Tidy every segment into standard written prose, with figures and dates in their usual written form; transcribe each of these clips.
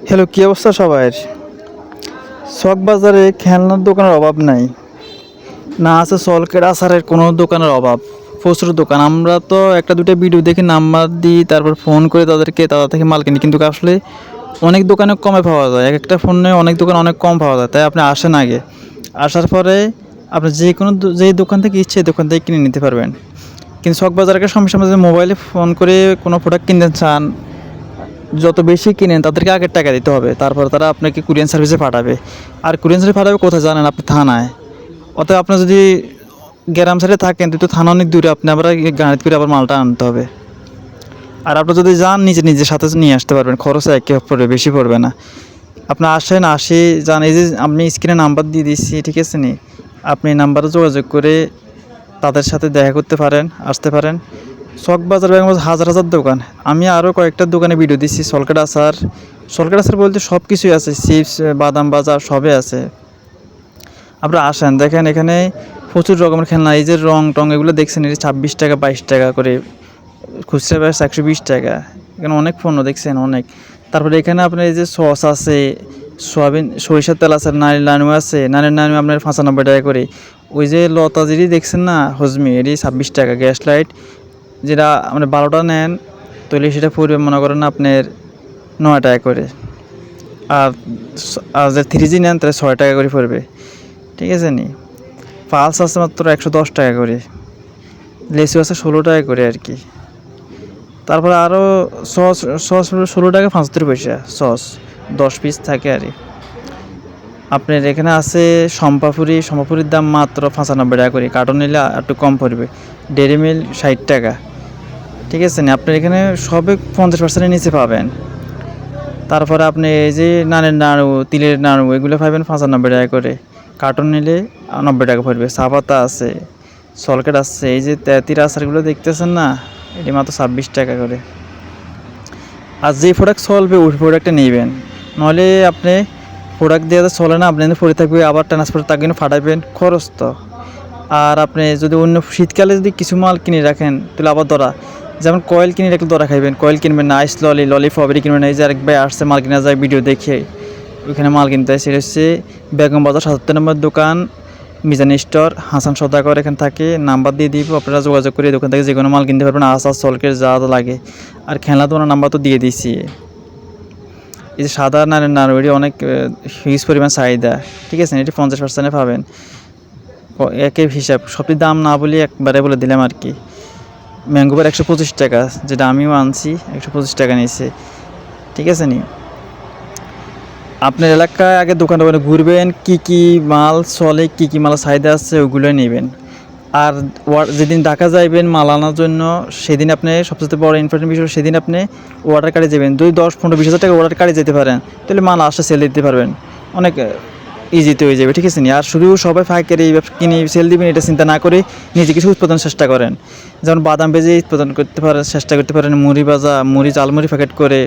Hello, কী অবস্থা সবার? চক বাজারে খেলনার দোকানের অভাব নাই, না আছে সলকের আচারের কোনো দোকানের অভাব। প্রচুর দোকান। আমরা তো একটা দুটো ভিডিও দেখে নাম্বার দিই, তারপর ফোন করে তাদেরকে, তাদের থেকে মাল কিনি, কিন্তু আসলে অনেক দোকানে কমে পাওয়া যায়। এক একটা ফোনে অনেক দোকান অনেক কম পাওয়া যায়। তাই আপনি আসেন আগে, আসার পরে আপনি যে কোনো যেই দোকান থেকে ইচ্ছে দোকান থেকে কিনে নিতে পারবেন। কিন্তু চক বাজারকে সমস্যা যদি মোবাইলে ফোন করে কোনো প্রোডাক্ট কিনতে চান, যত বেশি কিনেন তাদেরকে আগের টাকা দিতে হবে, তারপর তারা আপনাকে কুরিয়ান সার্ভিসে পাঠাবে। আর কুরিয়ান সার্ভিস পাঠাবে কোথায় জানেন? আপনি থানায়। অতএব আপনি যদি গ্রাম সাইডে থাকেন তো থানা অনেক দূরে, আপনি আবার গাড়িতে করে আবার মালটা আনতে হবে। আর আপনি যদি যান নিজে নিজের সাথে নিয়ে আসতে পারবেন, খরচ একে পড়বে, বেশি পড়বে না। আপনি আসেন, যান। এই যে আপনি স্ক্রিনে নাম্বার দিয়ে দিচ্ছি, ঠিক আছে নি? আপনি নাম্বারে যোগাযোগ করে তাদের সাথে দেখা করতে পারেন, আসতে পারেন। চক বাজার বেগম হাজার হাজার দোকান। আমি আরও কয়েকটা দোকানে ভিডিও দিচ্ছি। সলকেট আচার, সলকেট আচার বলতে সব কিছুই আছে, চিপস, বাদাম বাজার সবই আছে। আপনারা আসেন, দেখেন এখানে প্রচুর রকমের খেলনা। এই যে রং টং এগুলো দেখছেন, এই 26 টাকা 22 টাকা করে, খুচরা প্রাইস 120 টাকা। এখানে অনেক পণ্য দেখছেন, অনেক। তারপরে এখানে আপনার এই যে সস আছে, সয়াবিন সরিষার তেল আছে, নারীর নানু আছে। নারীর নানু আপনার 95 টাকা করে। ওই যে লতাজিরি দেখছেন না, হজমি, এটি 26 টাকা। গ্যাস লাইট যেটা আপনি 12টা নেন তাহলে সেটা পড়বে মনে করেন আপনার 9 টাকা করে। আর আর যে 3G নেন তাহলে 6 টাকা করে পড়বে, ঠিক আছে নি? পালস আছে মাত্র 110 টাকা করে, লেসু আছে 16 টাকা করে আর কি। তারপরে আরও সস, সস 16 টাকা 75 পয়সা সস, 10 পিস থাকে আর কি। আপনার এখানে আছে সম্পাপুরি, সম্পাপুরির দাম মাত্র 95 টাকা করে, কার্টন নিলে একটু কম পড়বে। ডেইরি মিল্ক 60 টাকা, ঠিক আছে না? আপনার এখানে সবে 50%-এর নিচে পাবেন। তারপরে আপনি এই যে নানের নাড়ু, তিলের নাড়ু এগুলো পাবেন 95 টাকা করে, কার্টন নিলে 90 টাকা পড়বে। চা পাতা আছে, সলকেট আছে, এই যে তেঁতির আচারগুলো দেখতেছেন না, এটি মাত্র 26 টাকা করে। আর যে প্রোডাক্ট চলবে ওই প্রোডাক্টটা নেবেন, নাহলে আপনি প্রোডাক্ট দিয়ে চলে না, আপনি পড়ে থাকবে, আবার ট্রান্সপোর্ট তাকে ফাটাবেন, খরচ তো। আর আপনি যদি অন্য শীতকালে যদি কিছু মাল কিনে রাখেন তাহলে আবার ধরা, যেমন কয়েল কিনে রাখলে ধরা খাইবেন, কয়েল কিনবেন না, আইস ললিপপেরই কিনবেন না। এই যে আরেক ভাই আসছে মাল কিনা যায়, ভিডিও দেখে ওইখানে মাল কিনতে হয়। সেটা হচ্ছে বেগম বাজার 77 নম্বর দোকান, মিজান স্টোর, হাসান সদাগর এখানে থাকে। নাম্বার দিয়ে দিব, আপনারা যোগাযোগ করে দোকান থেকে যে কোনো মাল কিনতে পারবেন, আচার সলকের যা লাগে। আর খেলনা তোমার নাম্বার তো দিয়ে দিয়েছি। এই যে সাদা নাড়ু এটি অনেক হিউজ পরিমাণ চাহিদা, ঠিক আছে? এটি 50%-এ পাবেন। একের হিসাব সবটির দাম না বলি একবারে বলে দিলাম আর কি। ম্যাঙ্গোবার 125 টাকা, যেটা আমিও আনছি 125 টাকা নিয়েছে, ঠিক আছে নি? আপনার এলাকায় আগে দোকান ঘুরবেন, কি কি মাল চলে, কি কি মাল চাহিদা আছে ওগুলো নেবেন। আর যেদিন ঢাকা যাইবেন মাল আনার জন্য, সেদিন আপনি সবচেয়ে বড় ইম্পর্টেন্ট বিষয়, সেদিন আপনি অর্ডার কার্ডে যাবেন। যদি 10-15-20 হাজার টাকা অর্ডার কার্ডে যেতে পারেন তাহলে মাল আসে সেল দিতে পারবেন, অনেক ইজিতে হয়ে যাবে, ঠিক আছে নি? আর শুধু সবাই পাইকারি কিনে সেল দিবেন এটা চিন্তা না করে নিজে কিছু উৎপাদন চেষ্টা করেন। যেমন বাদাম ভেজে উৎপাদন করতে পারেন, চেষ্টা করতে পারেন। মুড়ি ভাজা, মুড়ি চালমুড়ি প্যাকেট করে,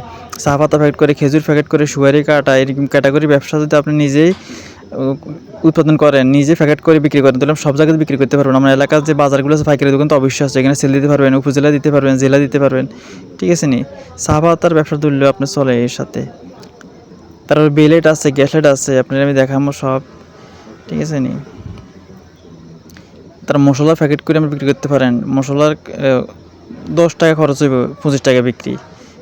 চা পাতা প্যাকেট করে, খেজুর প্যাকেট করে, সুয়ারি কাটা, এরকম ক্যাটাগরি ব্যবসা যদি আপনি নিজেই উৎপাদন করেন, নিজে প্যাকেট করে বিক্রি করেন, তাহলে সব জায়গায় বিক্রি করতে পারবেন। আমার এলাকার যে বাজারগুলো আছে পাইকারি দোকান তো অবশ্যই আছে, এখানে সেল দিতে পারবেন, উপজেলা দিতে পারবেন, জেলা দিতে পারবেন, ঠিক আছে নি? চা পাতার ব্যবসা তুললেও আপনি চলে এর সাথে। তারপর বেলেট আছে, গ্যাসলেট আছে, আপনার আমি দেখাবো সব, ঠিক আছে নি? তার মশলার প্যাকেট করে আপনি বিক্রি করতে পারেন। মশলার 10 টাকা খরচ হইব, 25 টাকা বিক্রি,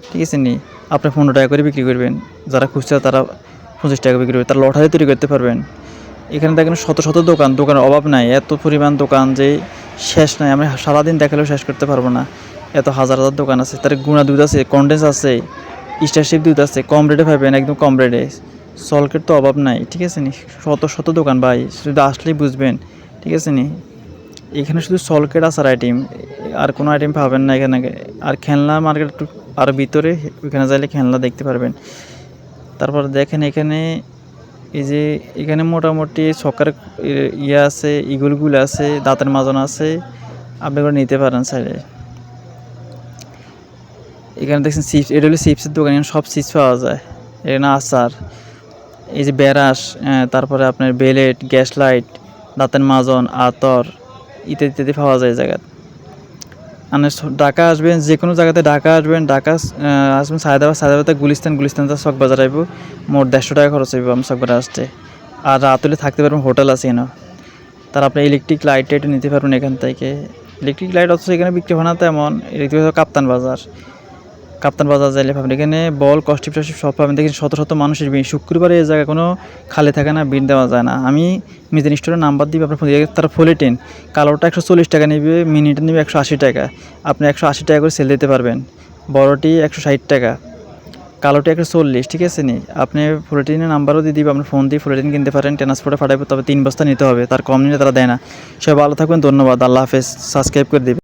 ঠিক আছে নি? আপনি 15 টাকা করে বিক্রি করবেন, যারা খুচরা তারা 25 টাকা বিক্রি করবে, তার লটারি তৈরি করতে পারবেন। এখানে দেখেন শত শত দোকান, দোকানের অভাব নাই, এত পরিমাণ দোকান যে শেষ নাই। আমি সারাদিন দেখালেও শেষ করতে পারবো না, এত হাজার হাজার দোকান আছে। তার গুঁড়া দুধ আছে, কনডেন্স আছে, স্টারশিপ দুধ আছে, কম রেটে পাবেন, একদম কম রেটে। সলকের তো অভাব নাই, ঠিক আছে নি? শত শত দোকান ভাই, শুধু আসলেই বুঝবেন, ঠিক আছে নি? এখানে শুধু সলকেট আচার আইটেম, আর কোনো আইটেম পাবেন না এখানে। আর খেলনা মার্কেট একটু আরও ভিতরে, ওইখানে যাইলে খেলনা দেখতে পারবেন। তারপর দেখেন এখানে, এই যে এখানে মোটামুটি সকার আছে, ইগুলগুলো আছে, দাঁতের মাজন আছে, আপনি করে নিতে পারেন চাইলে। এখানে দেখছেন চিপস, এটা হলো চিপসের দোকান, এখানে সব চিপস পাওয়া যায়। এখানে আচার, এই যে ব্যারাস, তারপরে আপনার বেলেট, গ্যাস লাইট, দাঁতের মাজন, আতর ইত্যাদি ইত্যাদি পাওয়া যায় জায়গায়। মানে ঢাকা আসবেন, যে কোনো জায়গাতে ঢাকা আসবেন, ঢাকা আসবেন সায়দাবাদ গুলিস্তান চকবাজার আইব, মোট 150 টাকা খরচ হইব আমি চকবাজার আসতে। আর রাত হলে থাকতে পারবেন, হোটেল আছে এখানে। তার আপনি ইলেকট্রিক লাইট টাইটও নিতে পারবেন এখান থেকে। ইলেকট্রিক লাইট অথচ এখানে বিক্রি হয় না তেমন। ইলেকট্রিক কাপ্তান বাজার যাইলে পাবেন, এখানে বল কস্টিপ টস্টিপ সব পাবেন। দেখেন শত শত মানুষের ভিড়, শুক্রবারে এই জায়গায় কোনো খালি থাকে না, ভিড় দেওয়া যায় না। আমি মিজান স্টোরের নাম্বার দিই আপনার ফোন, তার ফোলেটিন কালোটা 140 টাকা নেবে, মিনিটা নেবে 180 টাকা। আপনি 180 টাকা করে সেল দিতে পারবেন। বড়টি 160 টাকা, কালোটি 140, ঠিক আছে নি? আপনি ফোলেটিনের নাম্বারও দিয়ে দিবে, আপনার ফোন দিয়ে ফোলেটিন কিনতে পারেন, ট্রান্সপোর্টে পাঠাবো, তবে 3 বস্তা নিতে হবে, তার কম নিলে তারা দেয় না। সবাই ভালো থাকবেন, ধন্যবাদ, আল্লাহ হাফেজ। সাবস্ক্রাইব করে দিবেন।